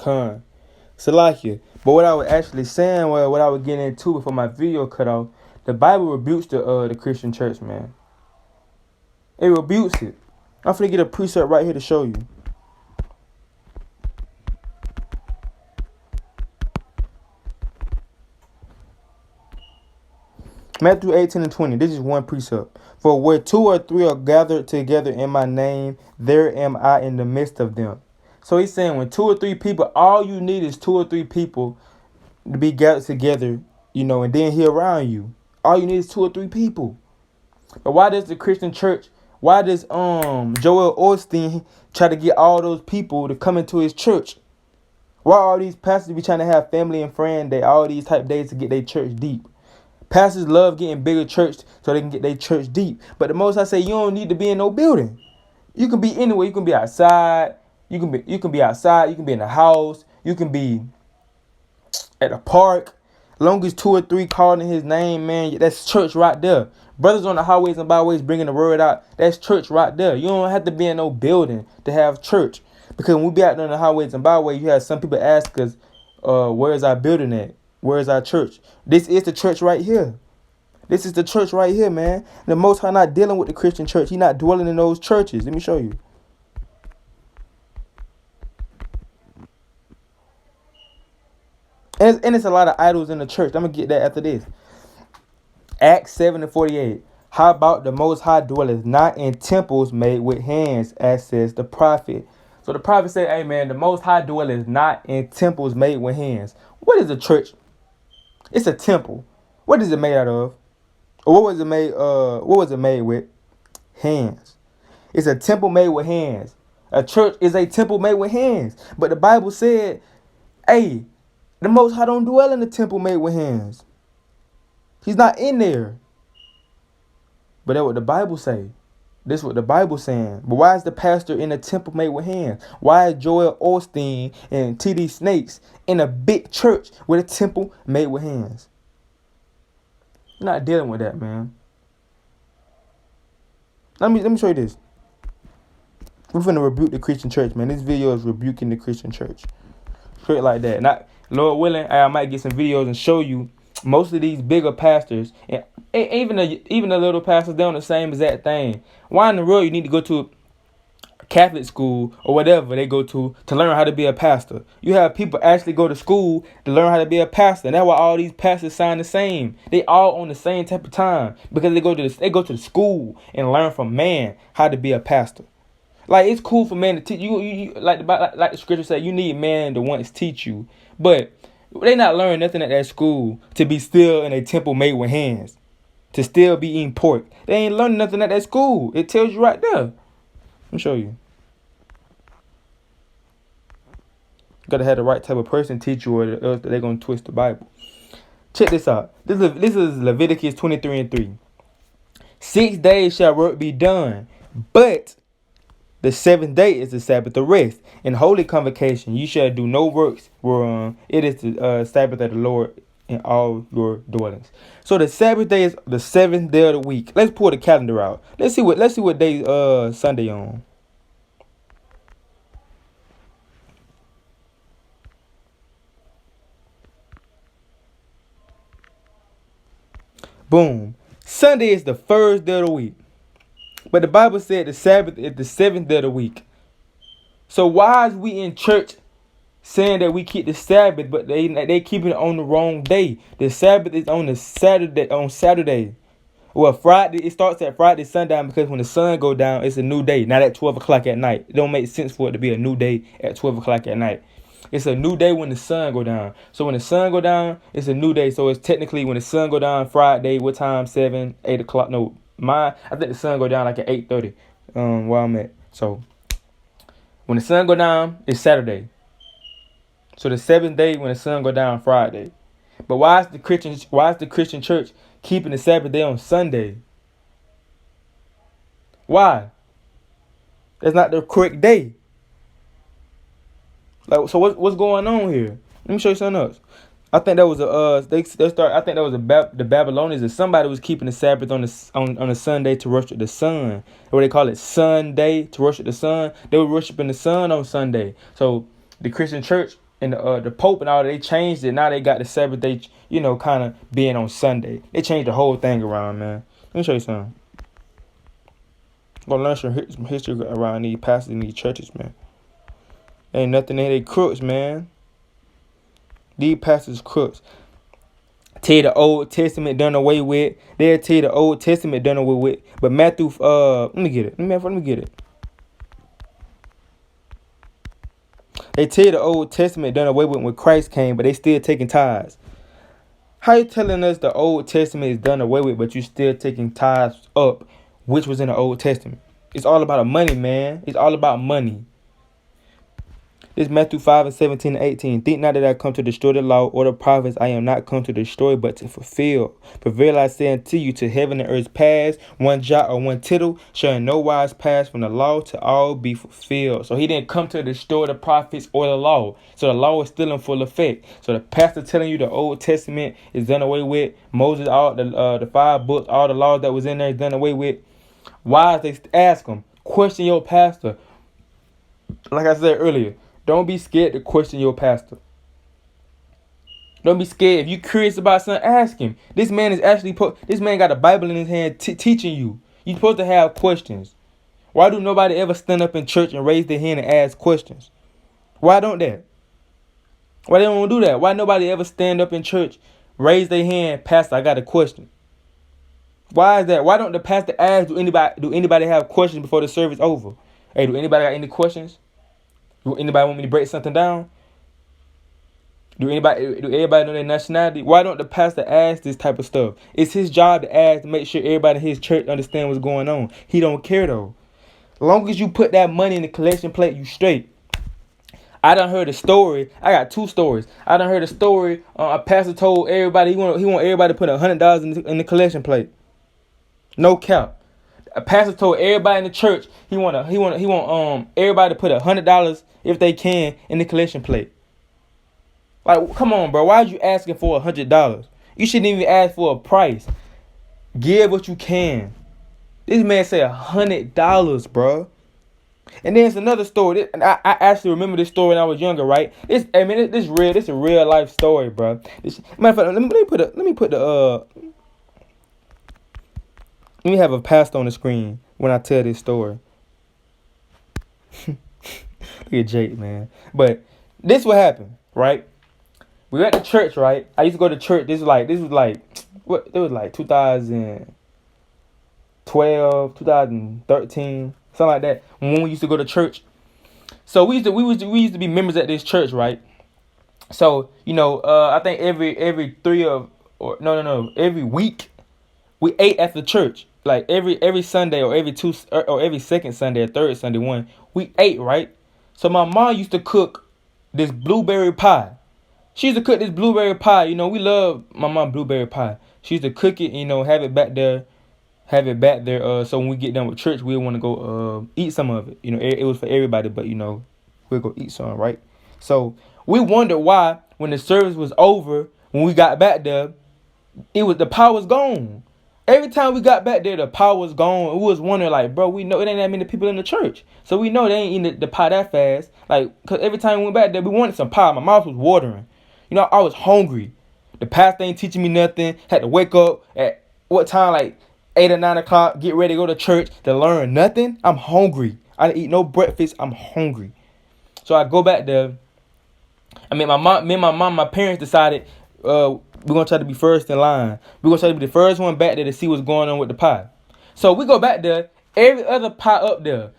Con. Salakia. But what I was actually saying was what I was getting into before my video cut off. The Bible rebukes the Christian church, man. It rebukes it. I'm finna get a precept right here to show you. Matthew 18:20. This is one precept. For where 2 or 3 are gathered together in my name, there am I in the midst of them. So he's saying when 2 or 3 people, all you need is 2 or 3 people to be gathered together, and then he around you. All you need is 2 or 3 people. But why does the Christian church, why does Joel Osteen try to get all those people to come into his church? Why all these pastors be trying to have family and friend day, all these type days to get their church deep? Pastors love getting bigger church so they can get their church deep. But the most I say, you don't need to be in no building. You can be anywhere. You can be outside. You can be outside. You can be in the house. You can be at a park. As long as 2 or 3 called in his name, man, that's church right there. Brothers on the highways and byways bringing the word out, that's church right there. You don't have to be in no building to have church. Because when we be out there on the highways and byways, you have some people ask us, where is our building at? Where is our church? This is the church right here. This is the church right here, man. The Most High not dealing with the Christian church. He not dwelling in those churches. Let me show you. And it's a lot of idols in the church. I'm going to get that after this. Acts 7:48. How about the Most High dwelleth not in temples made with hands, as says the prophet. So the prophet said, hey, man, the Most High dwelleth not in temples made with hands. What is a church? It's a temple. What is it made out of? Or what was it made? What was it made with? Hands. It's a temple made with hands. A church is a temple made with hands. But the Bible said, hey, the Most High don't dwell in a temple made with hands. He's not in there. But that's what the Bible say. This is what the Bible's saying. But why is the pastor in a temple made with hands? Why is Joel Osteen and T.D. Snakes in a big church with a temple made with hands? You're not dealing with that, man. Let me show you this. We're finna rebuke the Christian church, man. This video is rebuking the Christian church. Straight like that. Not, Lord willing, I might get some videos and show you most of these bigger pastors, and even the little pastors, they're on the same exact thing. Why in the world you need to go to a Catholic school or whatever they go to learn how to be a pastor? You have people actually go to school to learn how to be a pastor, and that's why all these pastors sign the same. They all on the same type of time because they go to the school and learn from man how to be a pastor. Like, it's cool for man to teach you, like the scripture say, you need man to once teach you, but they not learning nothing at that school to be still in a temple made with hands, to still be eating pork. They ain't learning nothing at that school. It tells you right there. Let me show you. Gotta have the right type of person teach you, or else they're gonna twist the Bible. Check this out. This is Leviticus 23:3. 6 days shall work be done, but the 7th day is the Sabbath of rest. In holy convocation, you shall do no works, whereon it is the Sabbath of the Lord in all your dwellings. So the Sabbath day is the 7th day of the week. Let's pull the calendar out. Let's see what day Sunday on. Boom. Sunday is the first day of the week. But the Bible said the Sabbath is the 7th day of the week. So why is we in church saying that we keep the Sabbath, but they keeping it on the wrong day? The Sabbath is on Saturday. Well, Friday, it starts at Friday sundown, because when the sun go down, it's a new day. Not at 12 o'clock at night. It don't make sense for it to be a new day at 12 o'clock at night. It's a new day when the sun go down. So when the sun go down, it's a new day. So it's technically when the sun go down Friday, what time? 7, 8 o'clock. No, I think the sun go down like at 8:30. Where I'm at. So when the sun go down, it's Saturday. So the 7th day when the sun go down Friday. But why is the Christian church keeping the Sabbath day on Sunday? Why? That's not the correct day. Like, so what's going on here? Let me show you something else. I think that was the Babylonians, or somebody was keeping the Sabbath on a Sunday to worship the sun. Or they call it Sunday, to worship the sun. They were worshiping the sun on Sunday. So the Christian church, and the Pope and all that, they changed it. Now they got the Sabbath day, kind of being on Sunday. They changed the whole thing around, man. Let me show you something. I'm gonna learn some history around these pastors in these churches, man. Ain't nothing in they crooks, man. These pastors crooks. Tell you the Old Testament done away with. They'll tell you the Old Testament done away with. But Matthew, let me get it. Let me get it. They tell you the Old Testament done away with when Christ came, but they still taking tithes. How you telling us the Old Testament is done away with, but you still taking tithes up, which was in the Old Testament? It's all about money, man. It's all about money. This Matthew 5:17-18. Think not that I come to destroy the law or the prophets. I am not come to destroy, but to fulfill. For verily I say unto you, till heaven and earth pass, one jot or one tittle shall in no wise pass from the law to all be fulfilled. So he didn't come to destroy the prophets or the law. So the law is still in full effect. So the pastor telling you the Old Testament is done away with. Moses, all the 5 books, all the laws that was in there is done away with. Why? They ask them. Question your pastor. Like I said earlier. Don't be scared to question your pastor. Don't be scared. If you're curious about something, ask him. This man is actually this man got a Bible in his hand teaching you. You're supposed to have questions. Why do nobody ever stand up in church and raise their hand and ask questions? Why don't they? Why they don't do that? Why nobody ever stand up in church, raise their hand, Pastor, I got a question? Why is that? Why don't the pastor ask, do anybody have questions before the service over? Hey, do anybody got any questions? Do anybody want me to break something down? Do everybody know their nationality? Why don't the pastor ask this type of stuff? It's his job to ask to make sure everybody in his church understand what's going on. He don't care though. As long as you put that money in the collection plate, you straight. I done heard a story. I got 2 stories. I done heard a story. A pastor told everybody he want everybody to put $100 in the collection plate. No cap. A pastor told everybody in the church he want everybody to put $100 if they can in the collection plate. Like, come on, bro. Why are you asking for $100? You shouldn't even ask for a price. Give what you can. This man said $100, bro. And then it's another story. I actually remember this story when I was younger, right? This real. This is a real life story, bro. Matter of fact, let me have a pastor on the screen when I tell this story. Look at Jake, man. But this what happened, right? We were at the church, right? I used to go to church. This was like 2012, 2013, something like that. When we used to go to church. So we used to be members at this church, right? So, I think every week we ate at the church. Like every Sunday or every second Sunday or third Sunday one, we ate, right? So my mom used to cook this blueberry pie. She used to cook this blueberry pie. We love my mom blueberry pie. She used to cook it, have it back there. So when we get done with church, we'll want to go eat some of it. It was for everybody, but we'll go eat some, right? So we wondered why when the service was over, when we got back there, the pie was gone. Every time we got back there, the power was gone. We was wondering, like, bro, we know it ain't that many people in the church. So we know they ain't eating the pie that fast. Like, because every time we went back there, we wanted some pie. My mouth was watering. I was hungry. The pastor ain't teaching me nothing. Had to wake up at what time, like 8 or 9 o'clock, get ready to go to church to learn nothing. I'm hungry. I didn't eat no breakfast. I'm hungry. So I go back there. Me and my mom, my parents decided, we're going to try to be first in line. We're going to try to be the first one back there to see what's going on with the pie. So we go back there. Every other pie up there,